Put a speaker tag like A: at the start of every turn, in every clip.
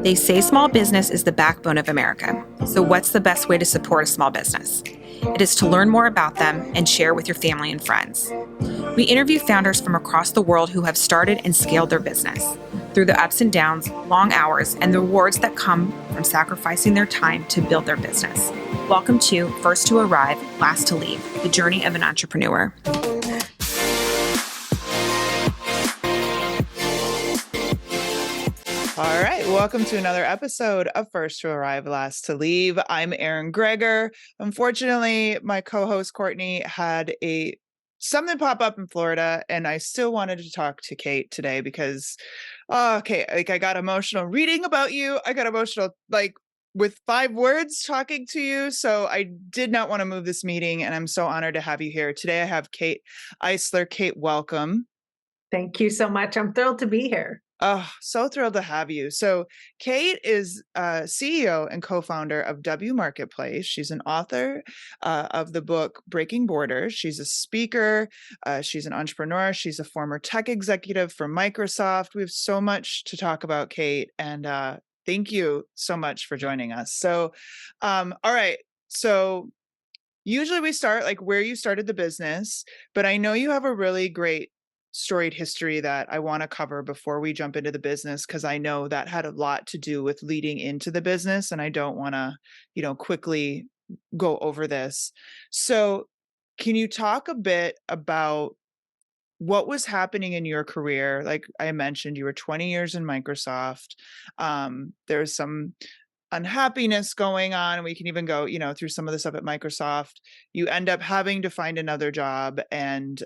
A: They say small business is the backbone of America. So, what's the best way to support a small business? It is to learn more about them and share with your family and friends. We interview founders from across the world who have started and scaled their business through the ups and downs, long hours, and the rewards that come from sacrificing their time to build their business. Welcome to First to Arrive, Last to Leave, the journey of an entrepreneur.
B: All right, welcome to another episode of First to Arrive, Last to Leave. I'm Erin Greger. Unfortunately, my co-host Courtney had something pop up in Florida, and I still wanted to talk to Kate today because, I got emotional reading about you. I got emotional, with 5 words talking to you. So I did not want to move this meeting, and I'm so honored to have you here. Today I have Kate Eisler. Kate, welcome.
C: Thank you so much. I'm thrilled to be here.
B: Oh, so thrilled to have you. So Kate is CEO and co-founder of W Marketplace. She's an author of the book Breaking Borders. She's a speaker. She's an entrepreneur. She's a former tech executive for Microsoft. We have so much to talk about, Kate. And thank you so much for joining us. So, all right. So usually we start like where you started the business, but I know you have a really great storied history that I want to cover before we jump into the business, because I know that had a lot to do with leading into the business, and I don't want to, quickly go over this. So can you talk a bit about what was happening in your career? Like I mentioned, you were 20 years in Microsoft. There's some unhappiness going on, and we can even go, through some of the stuff at Microsoft. You end up having to find another job, and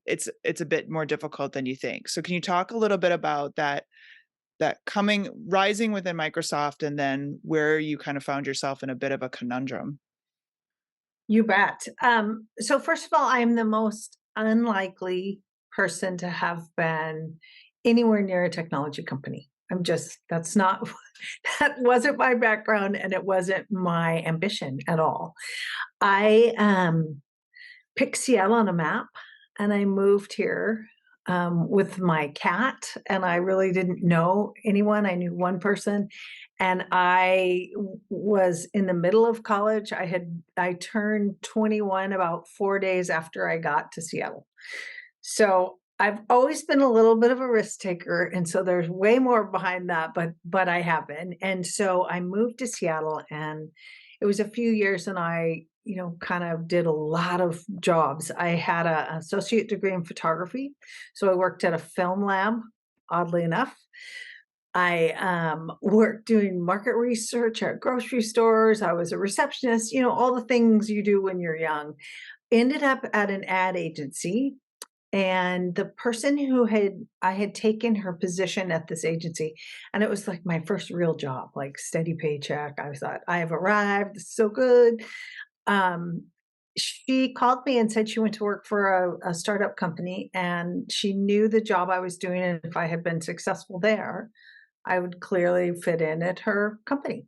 B: it's a bit more difficult than you think. So can you talk a little bit about that rising within Microsoft, and then where you kind of found yourself in a bit of a conundrum?
C: You bet. So first of all, I'm the most unlikely person to have been anywhere near a technology company. That's not, that wasn't my background, and it wasn't my ambition at all. I picked Seattle on a map, and I moved here with my cat, and I really didn't know anyone. I knew one person, and I was in the middle of college. I turned 21 about 4 days after I got to Seattle. So I've always been a little bit of a risk taker, and so there's way more behind that, but I have been. And so I moved to Seattle, and it was a few years, and I kind of did a lot of jobs. I had an associate degree in photography, so I worked at a film lab, oddly enough. I worked doing market research at grocery stores. I was a receptionist, all the things you do when you're young. Ended up at an ad agency, and the person I had taken her position at this agency, and it was like my first real job, like steady paycheck. I thought, I have arrived. This is so good. She called me and said she went to work for a startup company, and she knew the job I was doing. And if I had been successful there, I would clearly fit in at her company.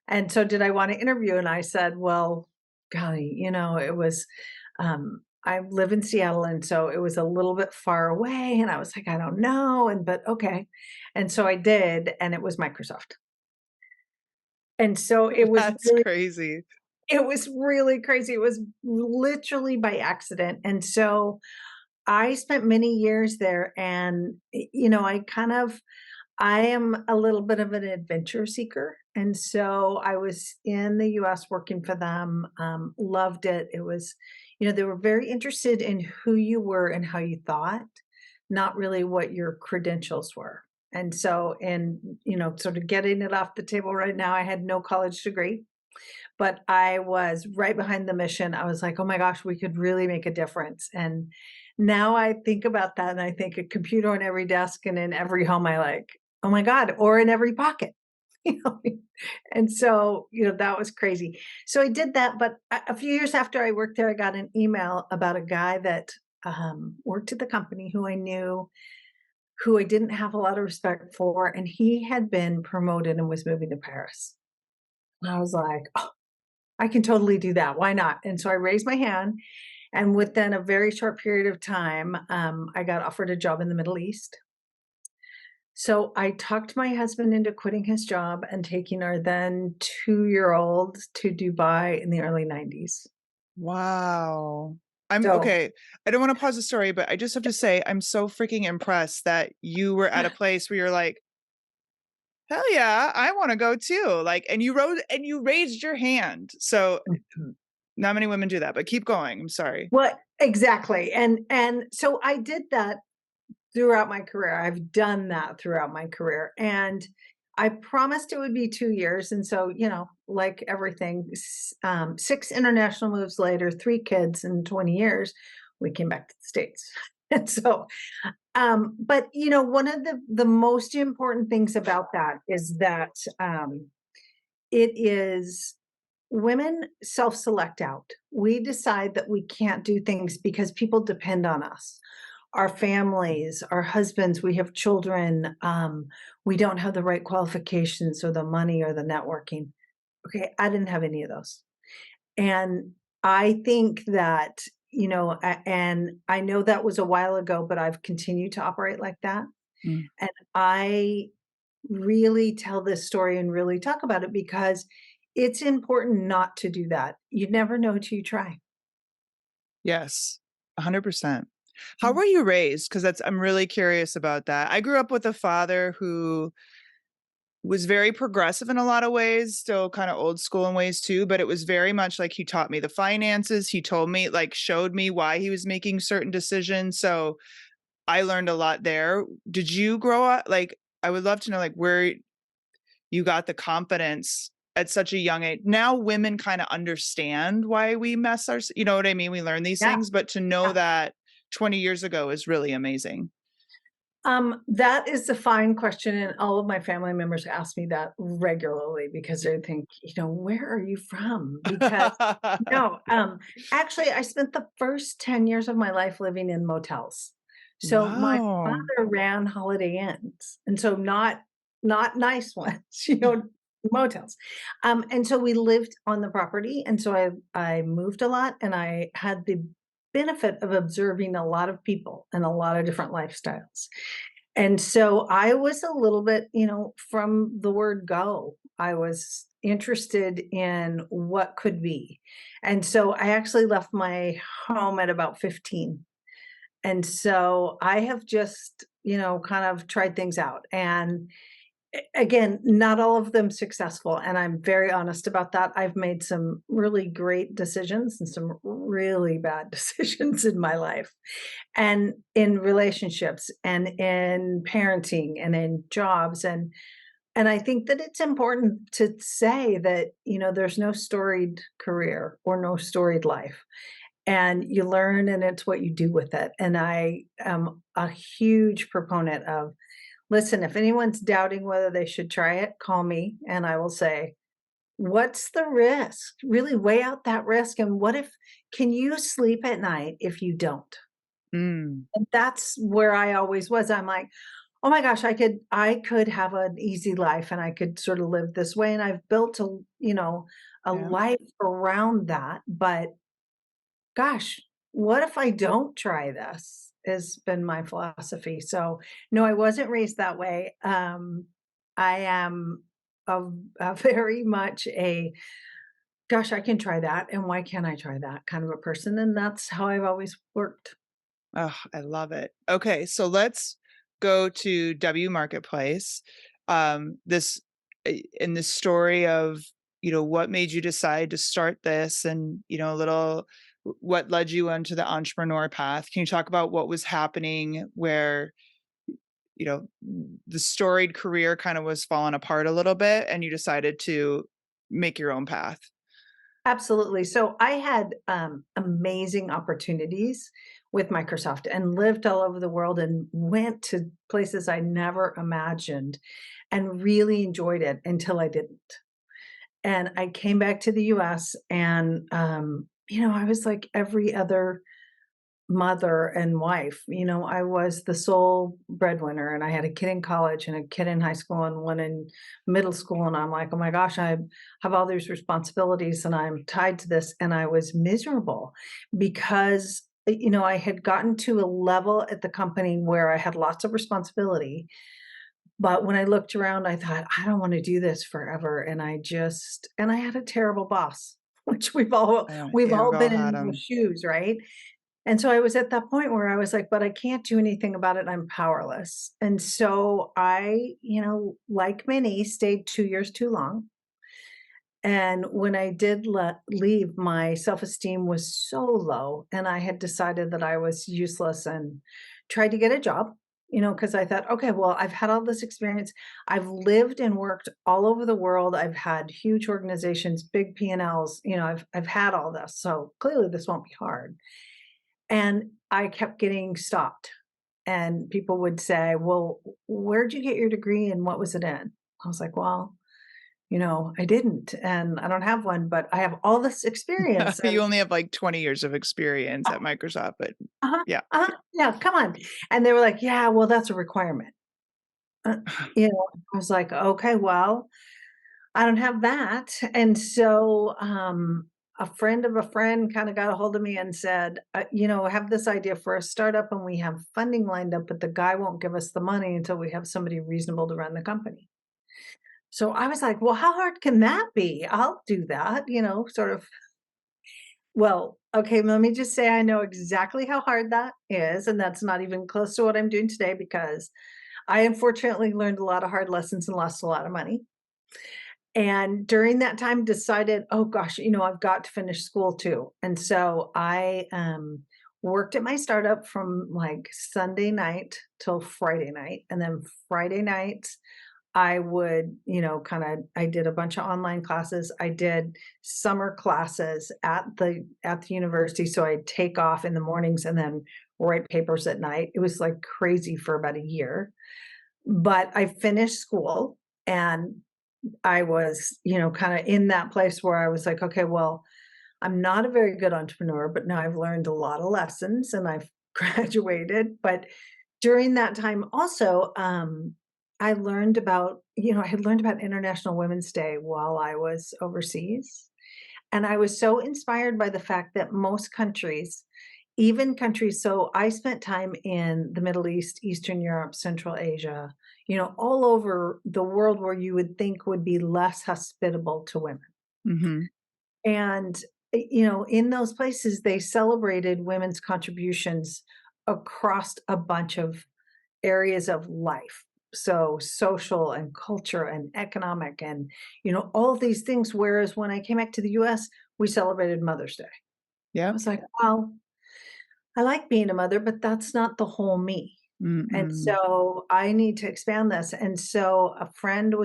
C: And so did I want to interview? And I said, well, golly, it was, I live in Seattle, and so it was a little bit far away. And I was like, I don't know. But okay. And so I did, and it was Microsoft. And so it was
B: That's crazy.
C: It was really crazy. It was literally by accident. And so I spent many years there, and I am a little bit of an adventure seeker. And so I was in the US working for them, loved it. It was, they were very interested in who you were and how you thought, not really what your credentials were. And so, sort of getting it off the table right now, I had no college degree, but I was right behind the mission. I was like, oh my gosh, we could really make a difference. And now I think about that, and I think a computer on every desk and in every home, I like, oh my God, or in every pocket, you know. And so, that was crazy. So I did that, but a few years after I worked there, I got an email about a guy that worked at the company who I knew, who I didn't have a lot of respect for, and he had been promoted and was moving to Paris. And I was like, oh, I can totally do that. Why not? And so I raised my hand, and within a very short period of time, I got offered a job in the Middle East. So I talked my husband into quitting his job and taking our then 2-year-old to Dubai in the early 90s.
B: Wow. I'm
C: So
B: okay. I don't want to pause the story, but I just have to say I'm so freaking impressed that you were at a place where you're like, hell yeah, I want to go too. Like, and you raised your hand. So not many women do that, but keep going. I'm sorry.
C: what exactly. And so I did that throughout my career. I've done that throughout my career. And I promised it would be 2 years. And so, like everything, 6 international moves later, 3 kids in 20 years, we came back to the States. And so, but one of the most important things about that is that it is women self-select out. We decide that we can't do things because people depend on us, our families, our husbands, we have children, we don't have the right qualifications or the money or the networking. Okay, I didn't have any of those. And I think that, and I know that was a while ago, but I've continued to operate like that.
B: Mm.
C: And I really tell this story and really talk about it because it's important not to do that. You never know till you try.
B: Yes, 100%. How
C: Mm.
B: were you raised? Because I'm really curious about that. I grew up with a father who was very progressive in a lot of ways, still kind of old school in ways too, but it was very much like he taught me the finances. He told me, like, showed me why he was making certain decisions. So I learned a lot there. Did you grow up like, I would love to know like where you got the confidence at such a young age. Now women kind of understand why we mess our, you know what I mean? We learn these
C: Yeah.
B: things, but to know
C: Yeah.
B: that 20 years ago is really amazing.
C: That is a fine question, and all of my family members ask me that regularly because they think, "Where are you from?" Because no, actually, I spent the first 10 years of my life living in motels. So my
B: Wow.
C: father ran Holiday Inns, and so not nice ones, motels. And so we lived on the property, and so I moved a lot, and I had the benefit of observing a lot of people and a lot of different lifestyles. And so I was a little bit, from the word go, I was interested in what could be. And so I actually left my home at about 15. And so I have just, kind of tried things out. And again, not all of them successful. And I'm very honest about that. I've made some really great decisions and some really bad decisions in my life and in relationships and in parenting and in jobs. And I think that it's important to say that, there's no storied career or no storied life. And you learn and it's what you do with it. And I am a huge proponent of, listen, if anyone's doubting whether they should try it, call me and I will say, what's the risk? Really weigh out that risk. And can you sleep at night if you don't?
B: Mm,
C: And that's where I always was. I'm like, oh my gosh, I could have an easy life and I could sort of live this way. And I've built a
B: yeah.
C: life around that. But gosh, what if I don't try this? Has been my philosophy. So no, I wasn't raised that way. I am a very much a gosh, I can try that. And why can't I try that kind of a person? And that's how I've always worked.
B: Oh, I love it. Okay, so let's go to W Marketplace. This in the story of, what made you decide to start this and, a little what led you onto the entrepreneur path. Can you talk about what was happening where, you know, the storied career kind of was falling apart a little bit and you decided to make your own path?
C: Absolutely. So I had amazing opportunities with Microsoft and lived all over the world and went to places I never imagined and really enjoyed it until I didn't. And I came back to the US and, I was like every other mother and wife. I was the sole breadwinner and I had a kid in college and a kid in high school and one in middle school. And I'm like, oh my gosh, I have all these responsibilities and I'm tied to this. And I was miserable because, I had gotten to a level at the company where I had lots of responsibility, But when I looked around, I thought, I don't want to do this forever. And I had a terrible boss, which we've
B: Yeah, we've
C: all
B: all
C: been
B: had
C: in those
B: them.
C: shoes, right? And so I was at that point where I was like, but I can't do anything about it. I'm powerless. And so I, like many, stayed 2 years too long. And when I did leave, my self-esteem was so low, and I had decided that I was useless and tried to get a job, because I thought, okay, well, I've had all this experience. I've lived and worked all over the world. I've had huge organizations, big P&Ls, I've had all this. So clearly this won't be hard. And I kept getting stopped. And people would say, well, where'd you get your degree and what was it in? I was like, well, I didn't, and I don't have one, but I have all this experience and
B: You only have like 20 years of experience at Microsoft, but
C: uh-huh,
B: yeah.
C: yeah, come on. And they were like, yeah, well, that's a requirement. Uh, I was like, okay, well, I don't have that. And so a friend of a friend kind of got a hold of me and said, I have this idea for a startup and we have funding lined up, but the guy won't give us the money until we have somebody reasonable to run the company. So I was like, well, how hard can that be? I'll do that, sort of. Well, okay, let me just say I know exactly how hard that is, and that's not even close to what I'm doing today because I unfortunately learned a lot of hard lessons and lost a lot of money. And during that time decided, oh gosh, I've got to finish school too. And so I worked at my startup from like Sunday night till Friday night. And then Friday nights I would, I did a bunch of online classes. I did summer classes at the university. So I'd take off in the mornings and then write papers at night. It was like crazy for about a year. But I finished school and I was, kind of in that place where I was like, okay, well, I'm not a very good entrepreneur, but now I've learned a lot of lessons and I've graduated. But during that time also, I had learned about International Women's Day while I was overseas. And I was so inspired by the fact that most countries, even countries, so I spent time in the Middle East, Eastern Europe, Central Asia, all over the world where you would think would be less hospitable to women.
B: Hmm.
C: And, in those places, they celebrated women's contributions across a bunch of areas of life. So social and culture and economic and, all of these things. Whereas when I came back to the US, we celebrated Mother's Day. I
B: Yep.
C: was like, well, I like being a mother, but that's not the whole me. And
B: Mm-mm.
C: so I need to expand this. And so a friend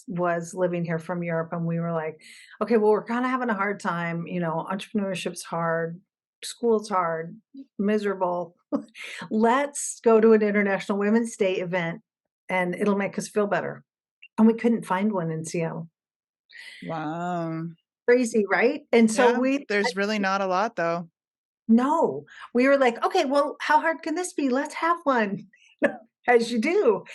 C: was living here from Europe and we were like, okay, well, we're kind of having a hard time, entrepreneurship's hard, school's hard, miserable. Let's go to an International Women's Day event and it'll make us feel better. And we couldn't find one in Seattle.
B: Wow.
C: Crazy, right? And so
B: Yeah, there's really not a lot though.
C: no, we were like, okay, well, how hard can this be? Let's have one, as you do.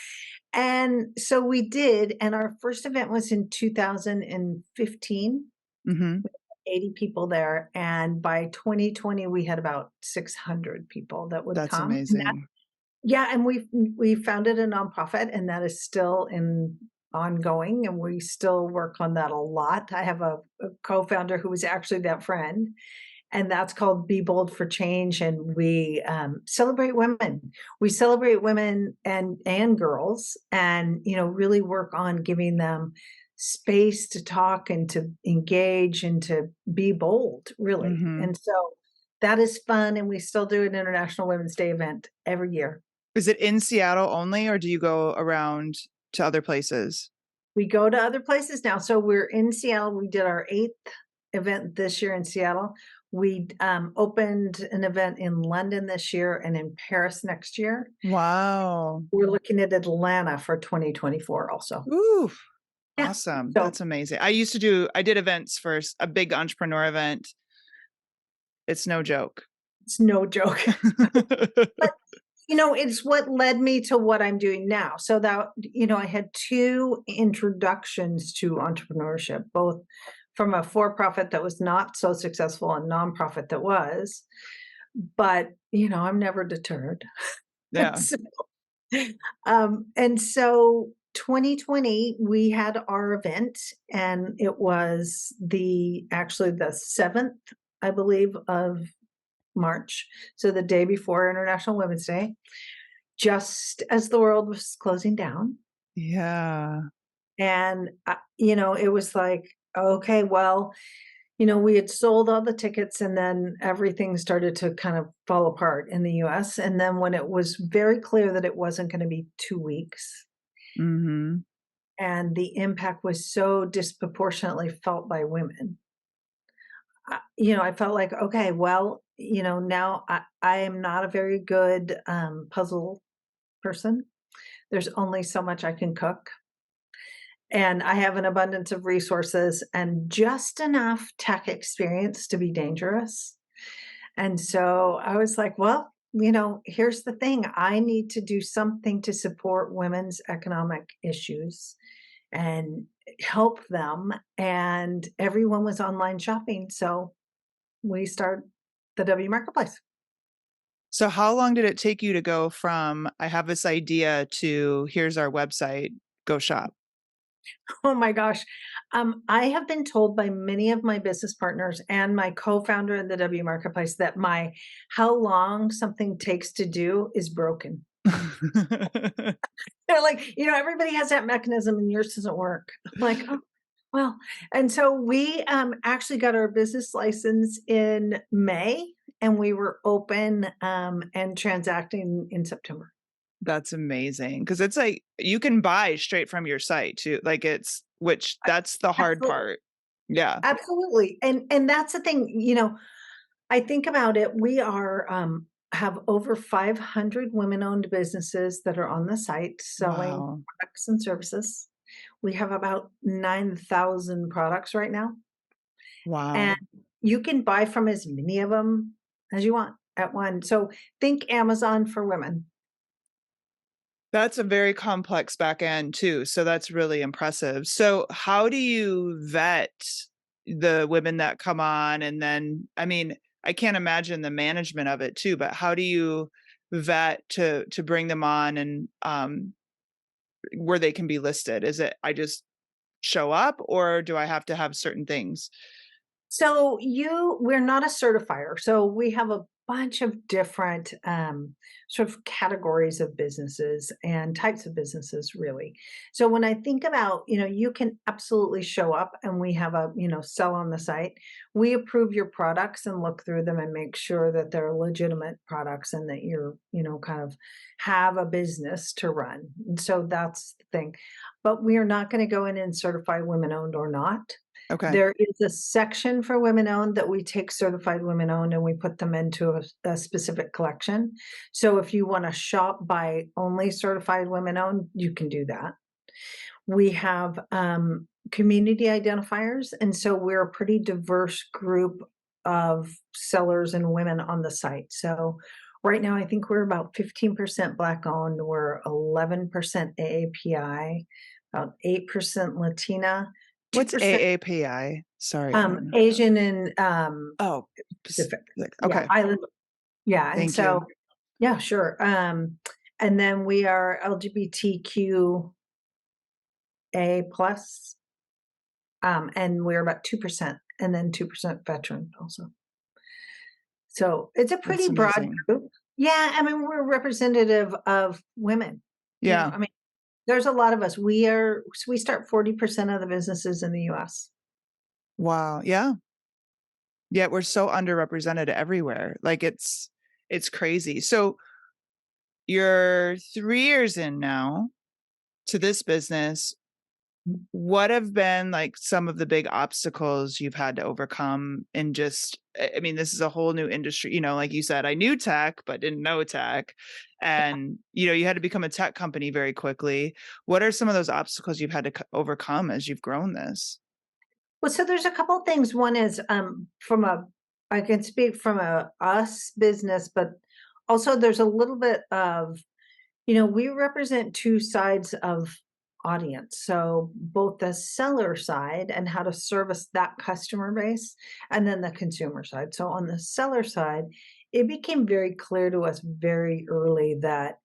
C: And so we did, and our first event was in 2015,
B: Hmm.
C: 80 people there, and by 2020, we had about 600 people that would
B: That's
C: come,
B: amazing.
C: yeah, and we founded a nonprofit, and that is still in ongoing, and we still work on that a lot. I have a co-founder who was actually that friend, and that's called Be Bold for Change. And we celebrate women. We celebrate women and girls, and really work on giving them space to talk and to engage and to be bold, really.
B: Hmm.
C: And so that is fun, and we still do an International Women's Day event every year.
B: Is it in Seattle only, or do you go around to other places?
C: We go to other places now. So we're in Seattle. We did our 8th event this year in Seattle. We opened an event in London this year and in Paris next year.
B: Wow.
C: We're looking at Atlanta for 2024 also.
B: Ooh,
C: Yeah.
B: awesome.
C: So
B: That's amazing. I did events for a big entrepreneur event. It's no joke.
C: it's no joke. But it's what led me to what I'm doing now. So that, I had 2 introductions to entrepreneurship, both from a for-profit that was not so successful and nonprofit that was. But, I'm never deterred.
B: Yeah.
C: So, and so 2020, we had our event, and it was actually the 7th, I believe, of March. So the day before International Women's Day, just as the world was closing down.
B: Yeah.
C: And, it was like, okay, well, we had sold all the tickets and then everything started to kind of fall apart in the US. And then when it was very clear that it wasn't going to be 2 weeks,
B: Mhm.
C: and the impact was so disproportionately felt by women, I felt like, okay, well, now I am not a very good puzzle person. There's only so much I can cook. And I have an abundance of resources and just enough tech experience to be dangerous. And so I was like, well, here's the thing. I need to do something to support women's economic issues and help them. And everyone was online shopping. So we started the W Marketplace.
B: So how long did it take you to go from, "I have this idea," to, "Here's our website, go shop"?
C: Oh my gosh. I have been told by many of my business partners and my co-founder in the W Marketplace that my how long something takes to do is broken. They're like, everybody has that mechanism and yours doesn't work. I'm like, oh, well. And so we actually got our business license in May, and we were open and transacting in September.
B: That's amazing, because it's like, you can buy straight from your site too, like, that's the hard
C: Absolutely.
B: part. Yeah.
C: Absolutely. And that's the thing, I think about it, we have over 500 women-owned businesses that are on the site selling
B: Wow.
C: products and services. We have about 9,000 products right now, and
B: Wow.
C: you can buy from as many of them as you want at one. So think Amazon for women.
B: That's a very complex back end too, so that's really impressive. So how do you vet the women that come on? And then, I mean, I can't imagine the management of it too, but how do you vet to bring them on, and where they can be listed? Is it, I just show up, or do I have to have certain things?
C: So we're not a certifier. So we have a bunch of different sort of categories of businesses and types of businesses, really. So when I think about, you can absolutely show up and we have a, sell on the site. We approve your products and look through them and make sure that they're legitimate products and that you're, kind of have a business to run. And so that's the thing. But we are not going to go in and certify women owned or not.
B: Okay.
C: There is a section for women-owned that we take certified women-owned and we put them into a specific collection. So if you wanna shop by only certified women-owned, you can do that. We have, community identifiers, and so we're a pretty diverse group of sellers and women on the site. So right now, I think we're about 15% Black-owned, we're 11% AAPI, about 8% Latina,
B: What's
C: 2%
B: AAPI? Sorry, I don't know.
C: Asian and,
B: Oh,
C: Pacific. Yeah,
B: okay.
C: island. Yeah, and
B: Thank
C: so
B: you.
C: yeah, sure. And then we are LGBTQA+, and we're about 2%, and then 2% veteran also. So it's a
B: That's
C: pretty broad
B: amazing.
C: group. Yeah, I mean, we're representative of women.
B: Yeah.
C: I mean, there's a lot of us. We start 40% of the businesses in the US.
B: Wow. Yeah. Yet we're so underrepresented everywhere. Like, it's crazy. So you're 3 years in now to this business. What have been, like, some of the big obstacles you've had to overcome? And just, I mean, this is a whole new industry, like you said, I knew tech, but didn't know tech. And, you had to become a tech company very quickly. What are some of those obstacles you've had to overcome as you've grown this?
C: Well, so there's a couple things. One is I can speak from a us business, but also there's a little bit of, we represent two sides of audience. So both the seller side and how to service that customer base, and then the consumer side. So on the seller side, it became very clear to us very early that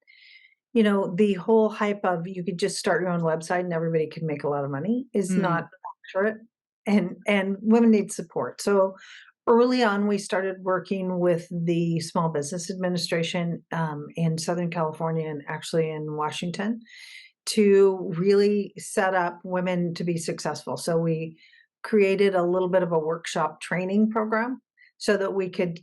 C: the whole hype of you could just start your own website and everybody could make a lot of money is
B: Mm,
C: not accurate, and women need support. So early on, we started working with the Small Business Administration in Southern California and actually in Washington to really set up women to be successful. So we created a little bit of a workshop training program so that we could,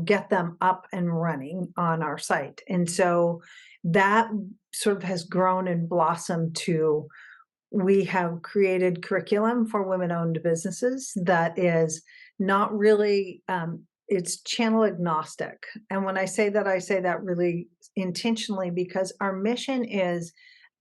C: get them up and running on our site. And so that sort of has grown and blossomed to we have created curriculum for women-owned businesses that is not really it's channel agnostic. And when I say that really intentionally because our mission is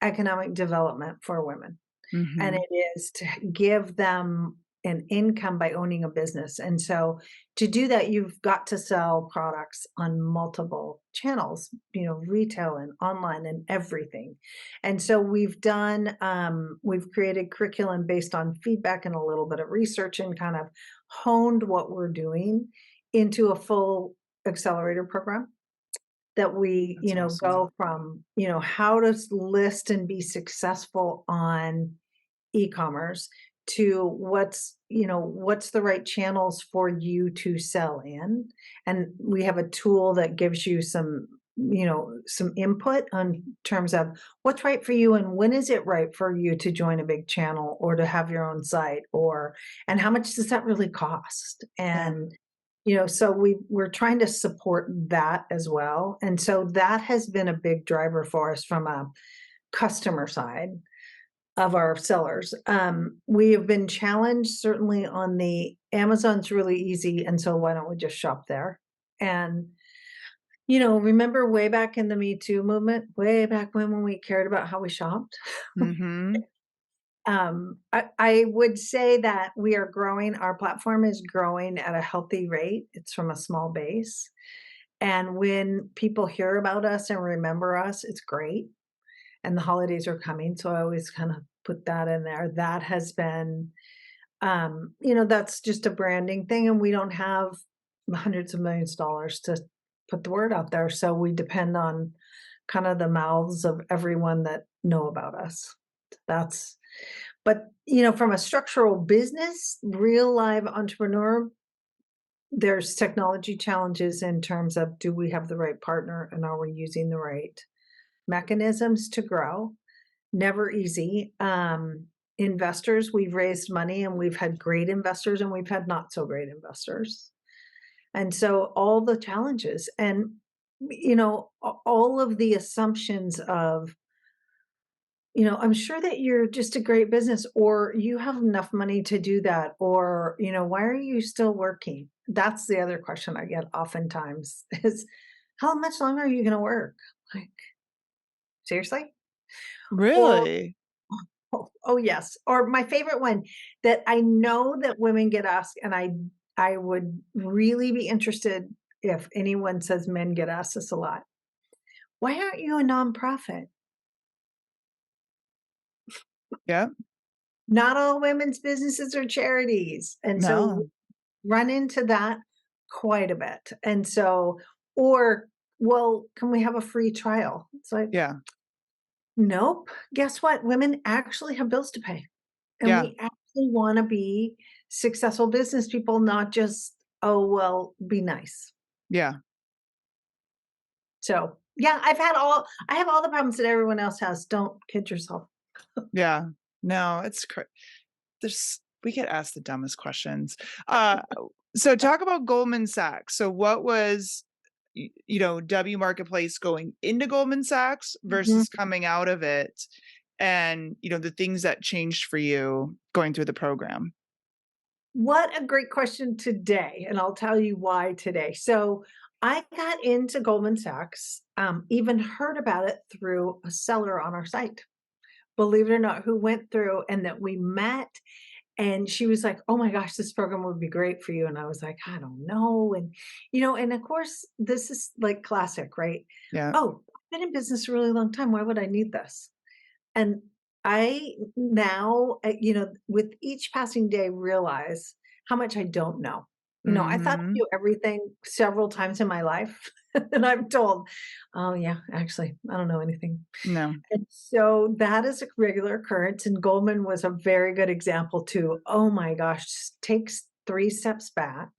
C: economic development for women. And
B: mhm.
C: it is to give them an income by owning a business. And so to do that, you've got to sell products on multiple channels, retail and online and everything. And so we've created curriculum based on feedback and a little bit of research and kind of honed what we're doing into a full accelerator program that we,
B: That's awesome.
C: go from, how to list and be successful on e-commerce to what's the right channels for you to sell in. And we have a tool that gives you some input on terms of what's right for you and when is it right for you to join a big channel or to have your own site or and how much does that really cost.
B: Yeah.
C: And so we're trying to support that as well. And so that has been a big driver for us from a customer side of our sellers. We have been challenged certainly on the Amazon's really easy, and so why don't we just shop there? And remember way back in the Me Too movement, way back when we cared about how we shopped?
B: Mhm.
C: I would say that we are growing. Our platform is growing at a healthy rate. It's from a small base. And when people hear about us and remember us, it's great. And the holidays are coming, so I always kind of put that in there. That has been, that's just a branding thing, and we don't have hundreds of millions of dollars to put the word out there. So we depend on kind of the mouths of everyone that know about us. That's but, from a structural business, real live entrepreneur, there's technology challenges in terms of do we have the right partner and are we using the right mechanisms to grow? Never easy. Investors, we've raised money and we've had great investors and we've had not so great investors. And so all the challenges and all of the assumptions of I'm sure that you're just a great business or you have enough money to do that or, why are you still working? That's the other question I get oftentimes is how much longer are you going to work? Like, seriously? Or,
B: Really?
C: oh, yes. Or my favorite one that I know that women get asked, and I would really be interested if anyone says men get asked this a lot. Why aren't you a nonprofit?
B: Yeah.
C: Not all women's businesses are charities. And so
B: No.
C: run into that quite a bit. And so, or, well, can we have a free trial? It's like,
B: Yeah.
C: nope. Guess what? Women actually have bills to pay. And
B: Yeah.
C: we actually want to be successful business people, not just, oh, well, be nice.
B: Yeah.
C: So, yeah, I have all the problems that everyone else has. Don't kid yourself.
B: Yeah. No, it's there's we get asked the dumbest questions. Uh, so talk about Goldman Sachs. So what was W Marketplace going into Goldman Sachs
C: Mhm.
B: versus coming out of it and the things that changed for you going through the program?
C: What a great question today, and I'll tell you why today. So, I got into Goldman Sachs, even heard about it through a seller on our site, believe it or not, who went through and that we met. And she was like, "Oh my gosh, this program would be great for you." And I was like, "I don't know." And of course, this is like classic, right?
B: Yeah.
C: Oh, I've been in business a really long time. Why would I need this? And I now, with each passing day, realize how much I don't know. I thought I
B: Mhm.
C: knew everything several times in my life, and I'm told, "Oh, yeah, actually, I don't know anything."
B: No.
C: And so that is a regular occurrence, and Goldman was a very good example to, oh my gosh, just takes 3 steps back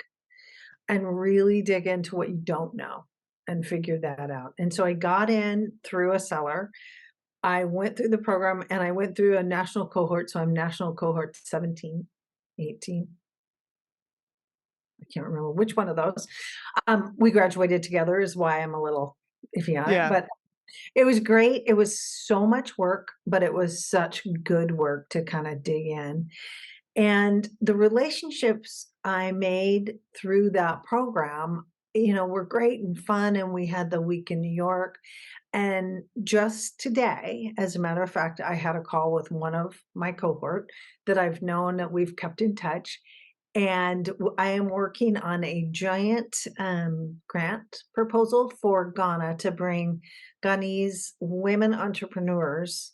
C: and really dig into what you don't know and figure that out. And so I got in through a seller. I went through the program and I went through a national cohort. So I'm national cohort 17, 18. I can't remember which one of those. We graduated together is why I'm a little iffy on it,
B: Yeah.
C: but it was great. It was so much work, but it was such good work to kind of dig in. And the relationships I made through that program, were great and fun. And we had the week in New York. And just today, as a matter of fact, I had a call with one of my cohort that I've known that we've kept in touch. And I am working on a giant grant proposal for Ghana to bring Ghanese women entrepreneurs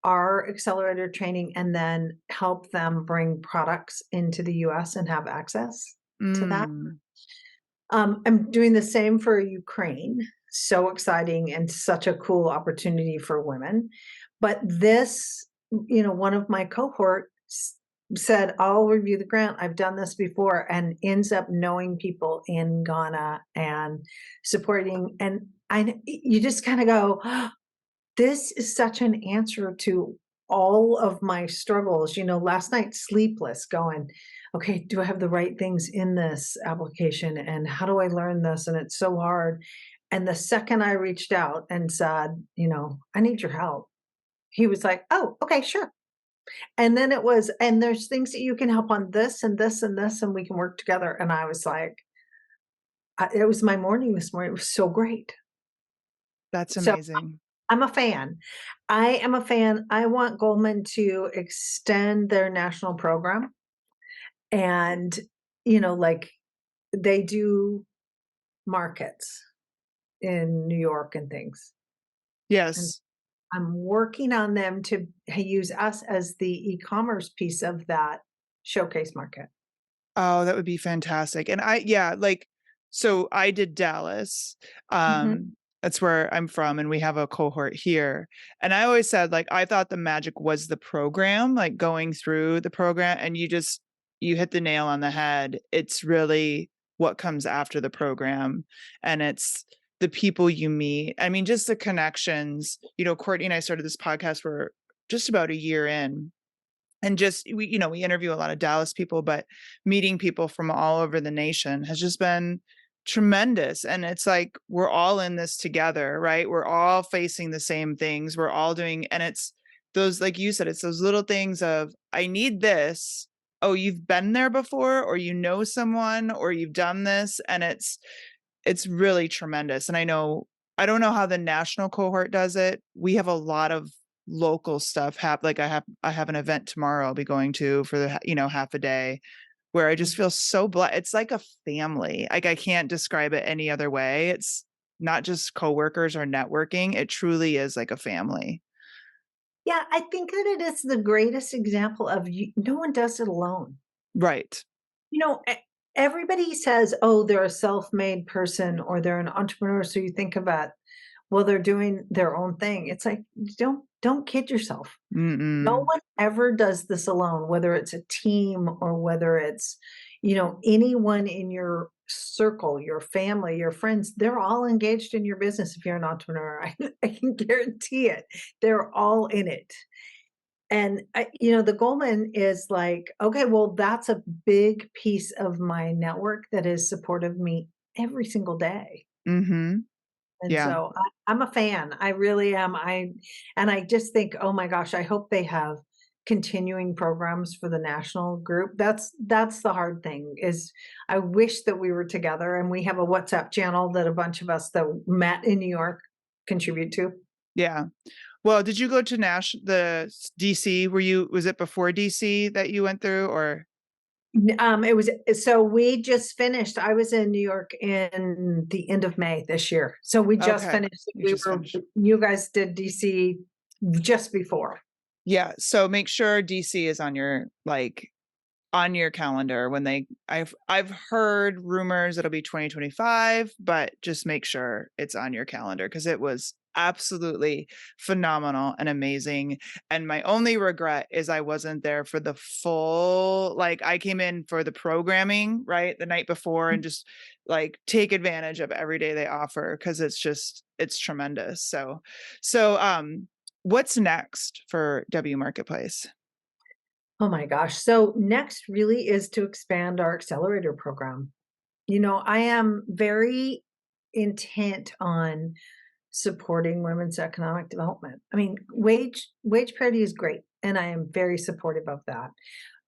C: our accelerator training and then help them bring products into the US and have access to that.
B: Mm.
C: I'm doing the same for Ukraine. So exciting and such a cool opportunity for women. But this, one of my cohort said, I'll review the grant. I've done this before, and ends up knowing people in Ghana and supporting. And you just kind of go, this is such an answer to all of my struggles. Last night, sleepless, going, okay, do I have the right things in this application? And how do I learn this? And it's so hard. And the second I reached out and said, I need your help, he was like, oh, okay, sure. And then it was, and there's things that you can help on this and this and this, and we can work together. And I was like, it was my morning this morning. It was so great.
B: That's
C: So
B: amazing.
C: I'm a fan. I am a fan. I want Goldman to extend their national program and, like they do markets in New York and things. And
B: Yes.
C: I'm working on them to use us as the e-commerce piece of that showcase market.
B: Oh, that would be fantastic. And so I did Dallas.
C: Mhm.
B: That's where I'm from, and we have a cohort here. And I always said, like, I thought the magic was the program, like going through the program, and you hit the nail on the head. It's really what comes after the program, and it's the people you meet. I mean, just the connections. Courtney and I started this podcast, we're just about a year in, and just we interview a lot of Dallas people, but meeting people from all over the nation has just been tremendous. And it's like we're all in this together, right? We're all facing the same things, we're all doing, and it's those, like you said, it's those little things of, I need this. Oh, you've been there before, or someone, or you've done this, and it's really tremendous. And I don't know how the national cohort does it. We have a lot of local stuff like I have an event tomorrow I'll be going to for the half a day, where I just feel so blessed. It's like a family. Like, I can't describe it any other way. It's not just coworkers or networking. It truly is like a family.
C: Yeah, I think that it is the greatest example of no one does it alone.
B: Right.
C: Everybody says, oh, they're a self-made person or they're an entrepreneur. So you think about, well, they're doing their own thing. It's like, don't kid yourself. No
B: Mm-mm.
C: one ever does this alone, whether it's a team or whether it's, anyone in your circle, your family, your friends, they're all engaged in your business. If you're an entrepreneur, I can guarantee it. They're all in it. And the Goldman is like, okay, well, that's a big piece of my network that is supportive of me every single day.
B: Mm-hmm.
C: And
B: Yeah.
C: so I'm a fan. I really am. And I just think, oh my gosh, I hope they have continuing programs for the national group. That's the hard thing is I wish that we were together, and we have a WhatsApp channel that a bunch of us that met in New York contribute to.
B: Yeah. Well, did you go to the DC? Was it before DC that you went through, or?
C: It was so we just finished. I was in New York in the end of May this year. So we just
B: Okay.
C: finished.
B: You just finished.
C: You guys did DC just before.
B: Yeah. So make sure DC is on your, like, on your calendar when I've heard rumors it'll be 2025, but just make sure it's on your calendar because it was absolutely phenomenal and amazing. And my only regret is I wasn't there for the full, like I came in for the programming, right, the night before and just like take advantage of every day they offer because it's tremendous. So what's next for W Marketplace?
C: Oh my gosh. So next really is to expand our accelerator program. I am very intent on supporting women's economic development. I mean, wage parity is great, and I am very supportive of that.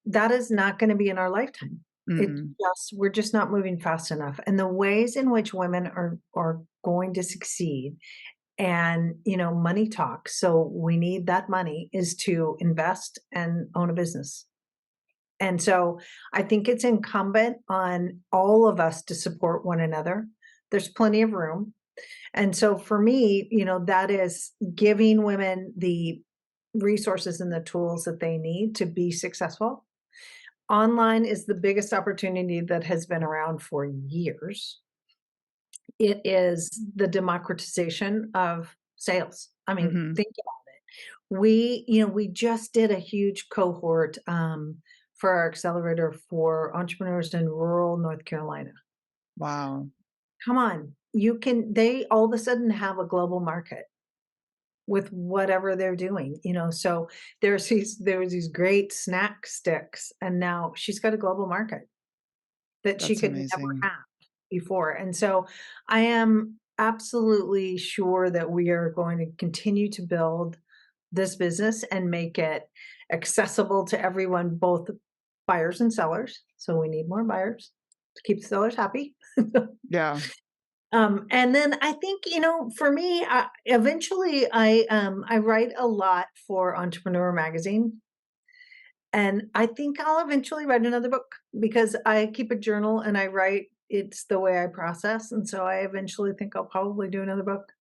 C: That is not going to be in our lifetime.
B: Mm-mm.
C: We're just not moving fast enough. And the ways in which women are going to succeed, and money talks. So we need that money is to invest and own a business. And so I think it's incumbent on all of us to support one another. There's plenty of room. And so for me, that is giving women the resources and the tools that they need to be successful. Online is the biggest opportunity that has been around for years. It is the democratization of sales. I mean,
B: Mm-hmm.
C: think about it. We just did a huge cohort for our accelerator for entrepreneurs in rural North Carolina.
B: Wow.
C: Come on, they all of a sudden have a global market with whatever they're doing, so there was these great snack sticks, and now she's got a global market that she
B: That's
C: could never
B: amazing.
C: have before. And so I am absolutely sure that we are going to continue to build this business and make it accessible to everyone, both buyers and sellers. So we need more buyers to keep the sellers happy.
B: Yeah.
C: And then I think, for me, eventually I write a lot for Entrepreneur Magazine. And I think I'll eventually write another book because I keep a journal and I write. It's the way I process. And so I eventually think I'll probably do another book.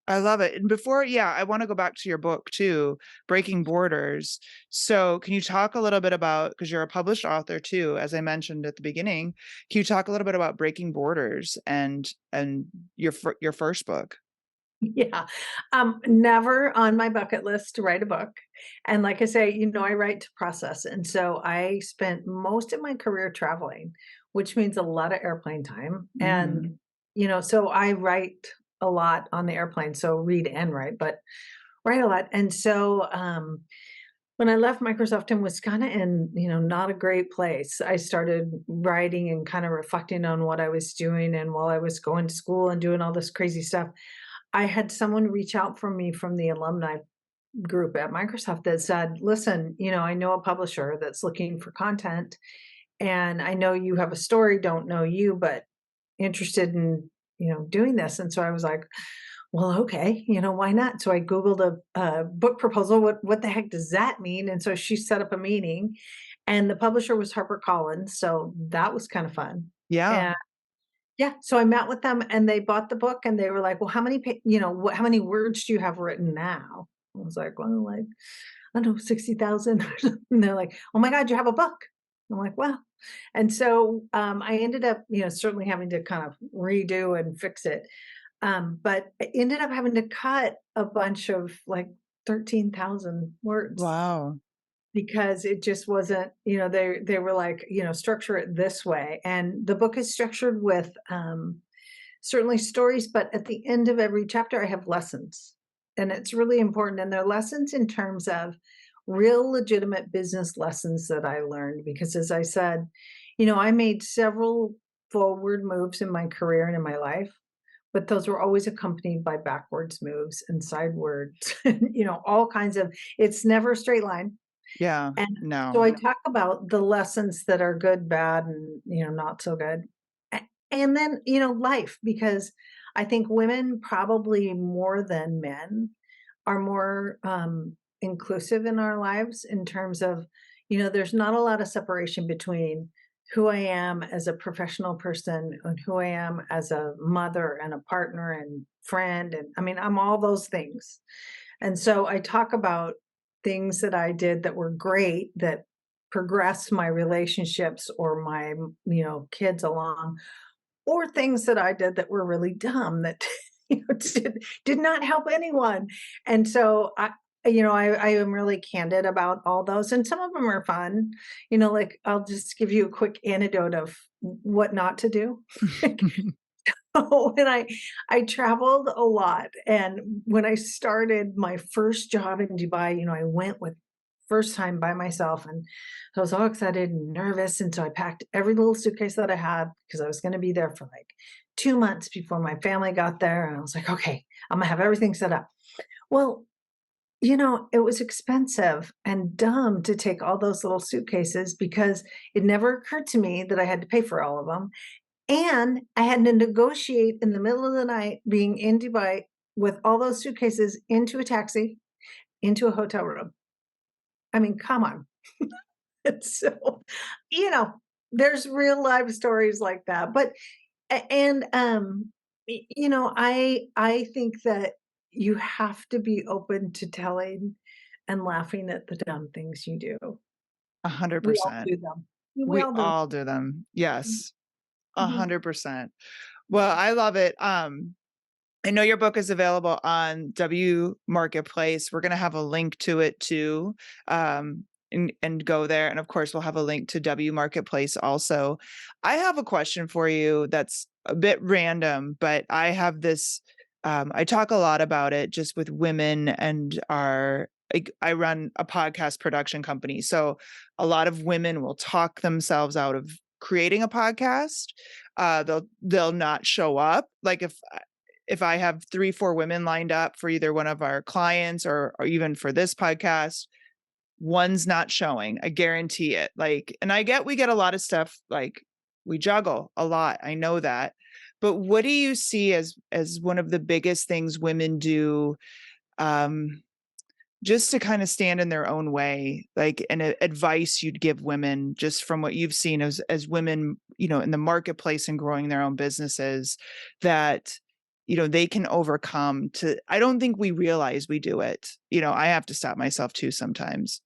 B: I love it. And yeah, I want to go back to your book too, Breaking Borders. So, can you talk a little bit about, because you're a published author too, as I mentioned at the beginning, can you talk a little bit about Breaking Borders and your first book?
C: Yeah. Never on my bucket list to write a book. And like I say, I write to process. And so I spent most of my career traveling, which means a lot of airplane time. And,
B: Mhm.
C: so I write a lot on the airplane. So read and write, but write a lot. And so when I left Microsoft and was kind of in, not a great place, I started writing and kind of reflecting on what I was doing. And while I was going to school and doing all this crazy stuff, I had someone reach out for me from the alumni group at Microsoft that said, "Listen, I know a publisher that's looking for content, and I know you have a story, don't know you, but interested in, doing this." And so I was like, "Well, okay, why not?" So I Googled a book proposal. What the heck does that mean? And so she set up a meeting, and the publisher was HarperCollins, so that was kind of fun.
B: Yeah.
C: And yeah, so I met with them and they bought the book and they were like, "Well, how many how many words do you have written now?" I was like, "Well, like, I don't know, 60,000." And they're like, "Oh my god, you have a book." I'm like, "Well." And so, I ended up, certainly having to kind of redo and fix it. But I ended up having to cut a bunch of like 13,000 words
B: Wow.
C: because it just wasn't, they were like, structure it this way. And the book is structured with certainly stories, but at the end of every chapter, I have lessons. And it's really important. And they're lessons in terms of real legitimate business lessons that I learned. Because as I said, I made several forward moves in my career and in my life, but those were always accompanied by backwards moves and sidewards, all kinds of, it's never a straight line.
B: Yeah.
C: And so
B: No.
C: I talk about the lessons that are good, bad, and, not so good. And then, life, because I think women probably more than men are more inclusive in our lives in terms of, there's not a lot of separation between who I am as a professional person and who I am as a mother and a partner and friend. And I mean, I'm all those things. And so I talk about things that I did that were great that progress my relationships or my, kids along, or things that I did that were really dumb that, did not help anyone. And so I am really candid about all those, and some of them are fun. Like, I'll just give you a quick anecdote of what not to do. When I traveled a lot, and when I started my first job in Dubai, I went with first time by myself, and I was all excited and nervous, and so I packed every little suitcase that I had because I was gonna be there for, like, 2 months before my family got there, and I was like, "Okay, I'm gonna have everything set up." Well, it was expensive and dumb to take all those little suitcases because it never occurred to me that I had to pay for all of them. And I had to negotiate in the middle of the night being in Dubai with all those suitcases into a taxi, into a hotel room. I mean, come on. It's so, you know, there's real life stories like that. But and I think that you have to be open to telling and laughing at the dumb things you do. We all
B: 100%.
C: do them. We
B: We
C: all do
B: all do them. Yes,
C: them.
B: 100%. Well, I love it. I know your book is available on W Marketplace. We're gonna have a link to it too, and go there. And of course, we'll have a link to W Marketplace also. I have a question for you that's a bit random, but I have this. I talk a lot about it just with women and I run a podcast production company, so a lot of women will talk themselves out of creating a podcast. They'll not show up. Like if I have 3, 4 women lined up for either one of our clients or even for this podcast, one's not showing. I guarantee it. Like, and we get a lot of stuff, like we juggle a lot. I know that. But what do you see as one of the biggest things women do, um, just to kind of stand in their own way, like advice you'd give women just from what you've seen as women, in the marketplace and growing their own businesses, that they can overcome? I don't think we realize we do it. I have to stop myself too sometimes.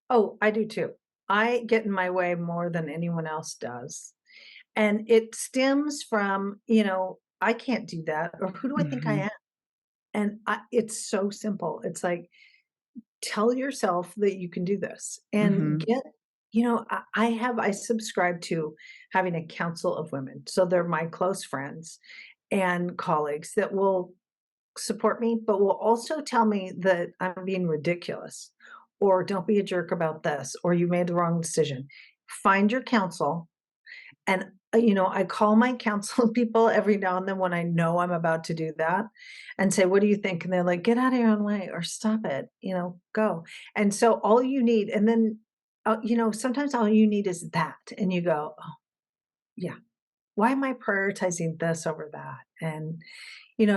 C: Oh, I do too. I get in my way more than anyone else does. And it stems from, I can't do that, or who do I think I
B: Hmm.
C: am? And it's so simple. It's like, tell yourself that you can do this and
B: Hmm.
C: I subscribe to having a council of women. So they're my close friends and colleagues that will support me, but will also tell me that I'm being ridiculous, or don't be a jerk about this, or you made the wrong decision. Find your counsel. And, I call my counsel people every now and then when I know I'm about to do that and say, "What do you think?" And they're like, "Get out of your own way," or "Stop it," "Go." And so all you need, and then, sometimes all you need is that. And you go, "Oh, yeah. Why am I prioritizing this over that?" And,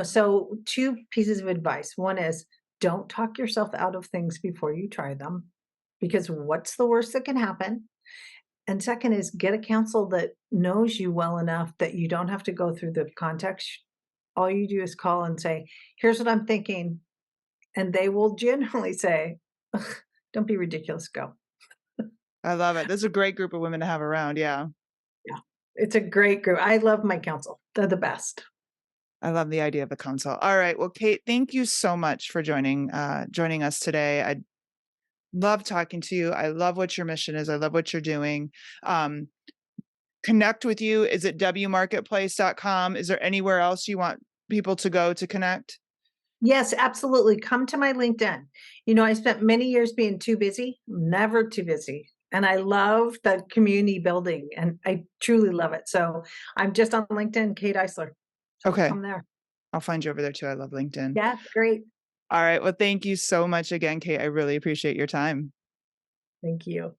C: so 2 pieces of advice. One is, don't talk yourself out of things before you try them, because what's the worst that can happen? And second is, get a counsel that knows you well enough that you don't have to go through the context. All you do is call and say, "Here's what I'm thinking." And they will generally say, "Ugh, don't be ridiculous, go."
B: I love it. This is a great group of women to have around. Yeah.
C: Yeah. It's a great group. I love my counsel. They're the best.
B: I love the idea of a consult. All right. Well, Kate, thank you so much for joining us today. I love talking to you. I love what your mission is. I love what you're doing. Um, Connect with you. Is it wmarketplace.com? Is there anywhere else you want people to go to connect?
C: Yes, absolutely. Come to my LinkedIn. I spent many years being too busy, never too busy. And I love the community building, and I truly love it. So I'm just on LinkedIn, Kate Eisler. So
B: Okay.
C: come there.
B: I'll find you over there too. I love LinkedIn.
C: Yeah, great.
B: All right. Well, thank you so much again, Kate. I really appreciate your time.
C: Thank you.